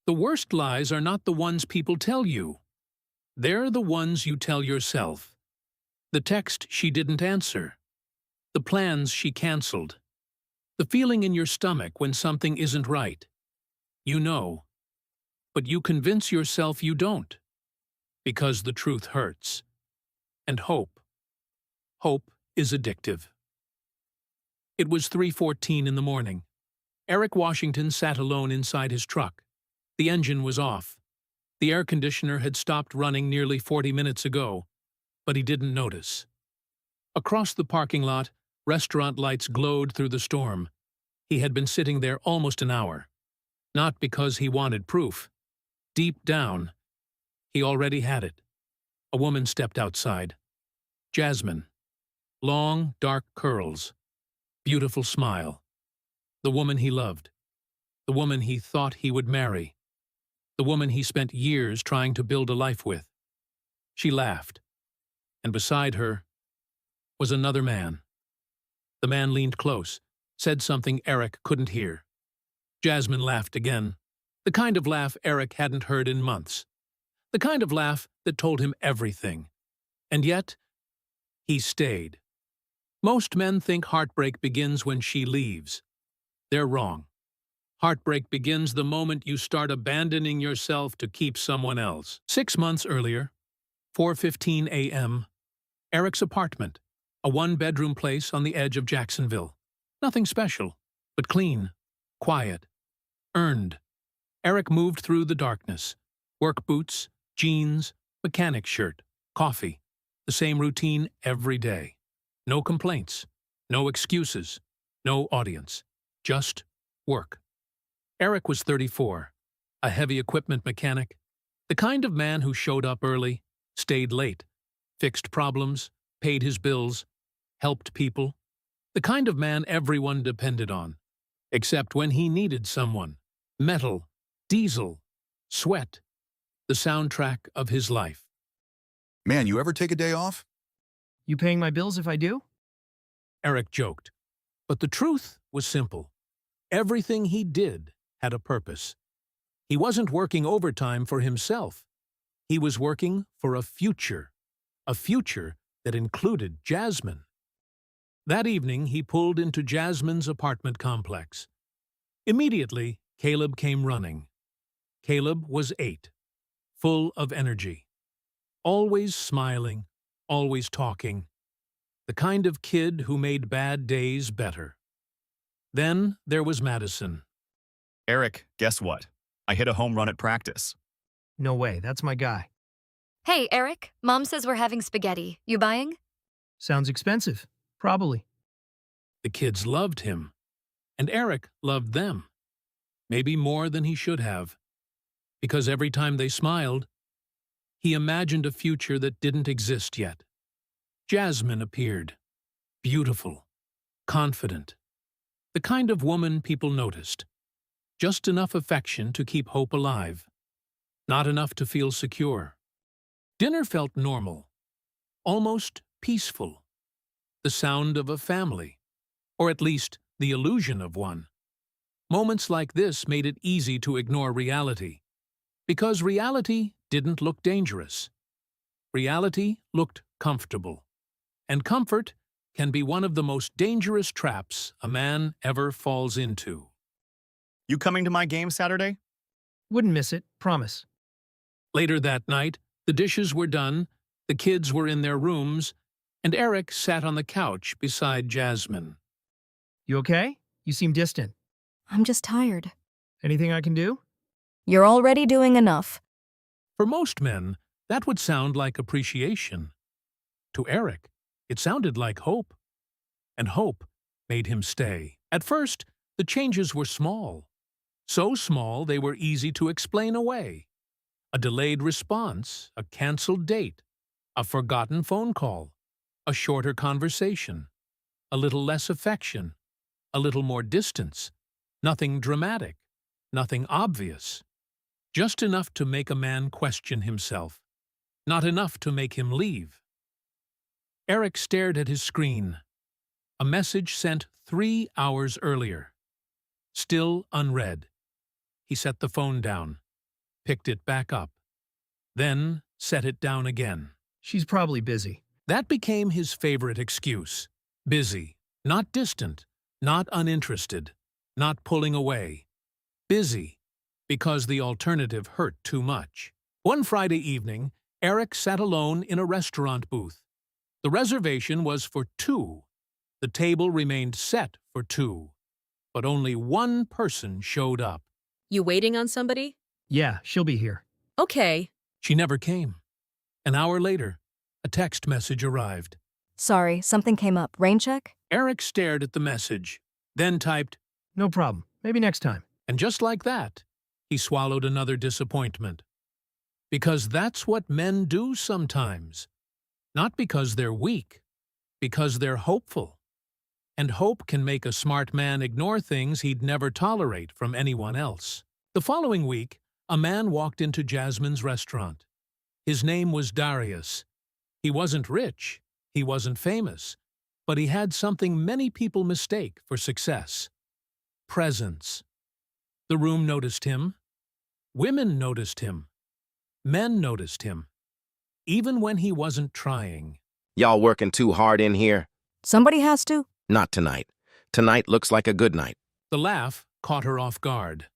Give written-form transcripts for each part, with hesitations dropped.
The worst lies are not the ones people tell you. They're the ones you tell yourself. The text she didn't answer. The plans she canceled. The feeling in your stomach when something isn't right. You know, but you convince yourself you don't. Because the truth hurts. And hope. Hope is addictive. It was 3:14 in the morning. Eric Washington sat alone inside his truck. The engine was off. The air conditioner had stopped running nearly 40 minutes ago, but he didn't notice. Across the parking lot, restaurant lights glowed through the storm. He had been sitting there almost an hour. Not because he wanted proof. Deep down, he already had it. A woman stepped outside. Jasmine. Long, dark curls. Beautiful smile. The woman he loved. The woman he thought he would marry. The woman he spent years trying to build a life with. She laughed. And beside her was another man. The man leaned close, said something Eric couldn't hear. Jasmine laughed again. The kind of laugh Eric hadn't heard in months. The kind of laugh that told him everything. And yet, he stayed. Most men think heartbreak begins when she leaves. They're wrong. Heartbreak begins the moment you start abandoning yourself to keep someone else. 6 months earlier, 4:15 a.m., Eric's apartment, a one-bedroom place on the edge of Jacksonville. Nothing special, but clean, quiet, earned. Eric moved through the darkness. Work boots, jeans, mechanic shirt, coffee. The same routine every day. No complaints, no excuses, no audience. Just work. Eric was 34, a heavy equipment mechanic, the kind of man who showed up early, stayed late, fixed problems, paid his bills, helped people, the kind of man everyone depended on, except when he needed someone. Metal, diesel, sweat, the soundtrack of his life. Man, you ever take a day off? You paying my bills if I do? Eric joked, but the truth was simple. Everything he did had a purpose. He wasn't working overtime for himself. He was working for a future that included Jasmine. That evening, he pulled into Jasmine's apartment complex. Immediately, Caleb came running. Caleb was 8, full of energy. Always smiling, always talking. The kind of kid who made bad days better. Then there was Madison. Eric, guess what? I hit a home run at practice. No way, that's my guy. Hey, Eric, Mom says we're having spaghetti. You buying? Sounds expensive. Probably. The kids loved him, and Eric loved them. Maybe more than he should have. Because every time they smiled, he imagined a future that didn't exist yet. Jasmine appeared. Beautiful. Confident. The kind of woman people noticed. Just enough affection to keep hope alive. Not enough to feel secure. Dinner felt normal. Almost peaceful. The sound of a family. Or at least the illusion of one. Moments like this made it easy to ignore reality. Because reality didn't look dangerous. Reality looked comfortable. And comfort can be one of the most dangerous traps a man ever falls into. You coming to my game Saturday? Wouldn't miss it, promise. Later that night, the dishes were done, the kids were in their rooms, and Eric sat on the couch beside Jasmine. You okay? You seem distant. I'm just tired. Anything I can do? You're already doing enough. For most men, that would sound like appreciation. To Eric, it sounded like hope. And hope made him stay. At first, the changes were small. So small they were easy to explain away. A delayed response, a canceled date, a forgotten phone call, a shorter conversation, a little less affection, a little more distance. Nothing dramatic, nothing obvious. Just enough to make a man question himself. Not enough to make him leave. Eric stared at his screen. A message sent 3 hours earlier. Still unread. He set the phone down. picked it back up, then set it down again. She's probably busy. That became his favorite excuse. Busy, not distant, not uninterested, not pulling away. Busy, because the alternative hurt too much. One Friday evening, Eric sat alone in a restaurant booth. The reservation was for 2. The table remained set for 2. But only one person showed up. You waiting on somebody? Yeah, she'll be here. Okay. She never came. An hour later, a text message arrived. Sorry, something came up. Rain check? Eric stared at the message, then typed, No problem. Maybe next time. and just like that, he swallowed another disappointment. Because that's what men do sometimes. Not because they're weak, because they're hopeful. And hope can make a smart man ignore things he'd never tolerate from anyone else. The following week, a man walked into Jasmine's restaurant. His name was Darius. He wasn't rich, he wasn't famous, but he had something many people mistake for success. Presence. The room noticed him. Women noticed him. Men noticed him. Even when he wasn't trying. Y'all working too hard in here? Somebody has to? Not tonight. Tonight looks like a good night. The laugh caught her off guard.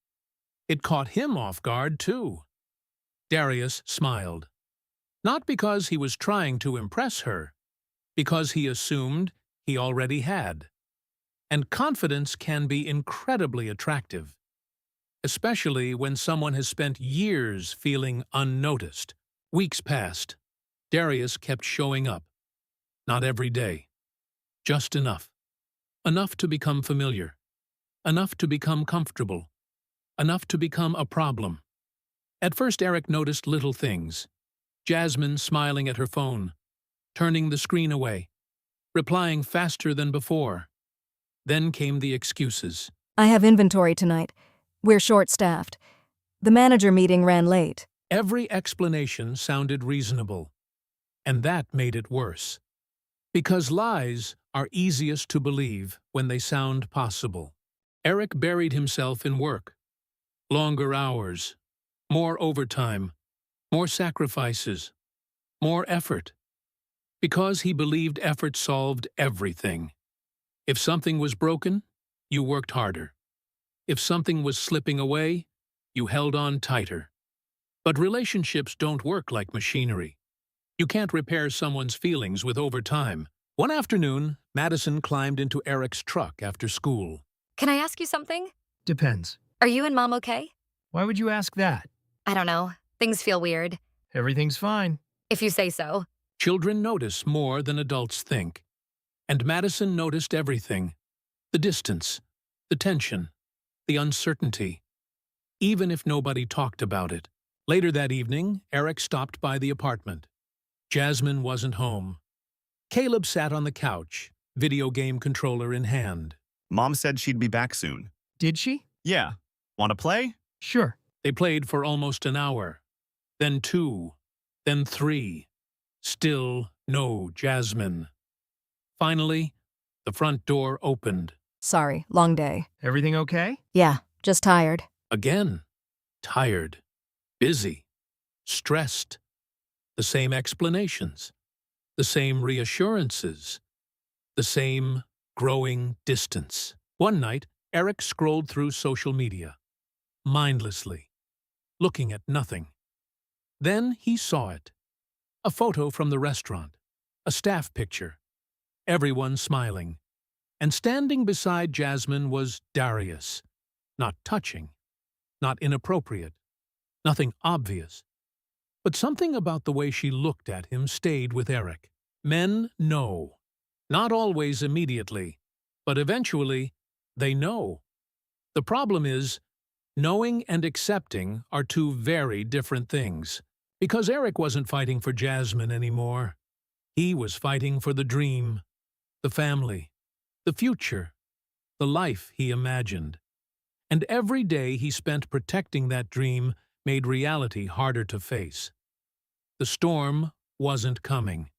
It caught him off guard, too. Darius smiled. Not because he was trying to impress her, because he assumed he already had. And confidence can be incredibly attractive, especially when someone has spent years feeling unnoticed. Weeks passed. Darius kept showing up. Not every day. Just enough. Enough to become familiar. Enough to become comfortable. Enough to become a problem. At first, Eric noticed little things. Jasmine smiling at her phone, turning the screen away, replying faster than before. Then came the excuses. I have inventory tonight. We're short-staffed. The manager meeting ran late. Every explanation sounded reasonable, and that made it worse. Because lies are easiest to believe when they sound possible. Eric buried himself in work. Longer hours, more overtime, more sacrifices, more effort. Because he believed effort solved everything. If something was broken, you worked harder. If something was slipping away, you held on tighter. But relationships don't work like machinery. You can't repair someone's feelings with overtime. One afternoon, Madison climbed into Eric's truck after school. Can I ask you something? Depends. Are you and Mom okay? Why would you ask that? I don't know. Things feel weird. Everything's fine. If you say so. Children notice more than adults think. And Madison noticed everything. The distance, the tension, the uncertainty. Even if nobody talked about it. Later that evening, Eric stopped by the apartment. Jasmine wasn't home. Caleb sat on the couch, video game controller in hand. Mom said she'd be back soon. Did she? Yeah. Want to play? Sure. They played for almost an hour. Then 2. Then 3. Still no Jasmine. Finally, the front door opened. Sorry, long day. Everything okay? Yeah, just tired. Again. Tired. Busy. Stressed. The same explanations. The same reassurances. The same growing distance. One night, Eric scrolled through social media. Mindlessly. Looking at nothing. Then he saw it. A photo from the restaurant. A staff picture. Everyone smiling. And standing beside Jasmine was Darius. Not touching. Not inappropriate. Nothing obvious. But something about the way she looked at him stayed with Eric. Men know. Not always immediately, but eventually, they know. The problem is, knowing and accepting are two very different things. Because Eric wasn't fighting for Jasmine anymore. He was fighting for the dream, the family, the future, the life he imagined. And every day he spent protecting that dream made reality harder to face. The storm wasn't coming.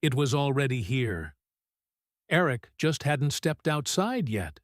It was already here. Eric just hadn't stepped outside yet.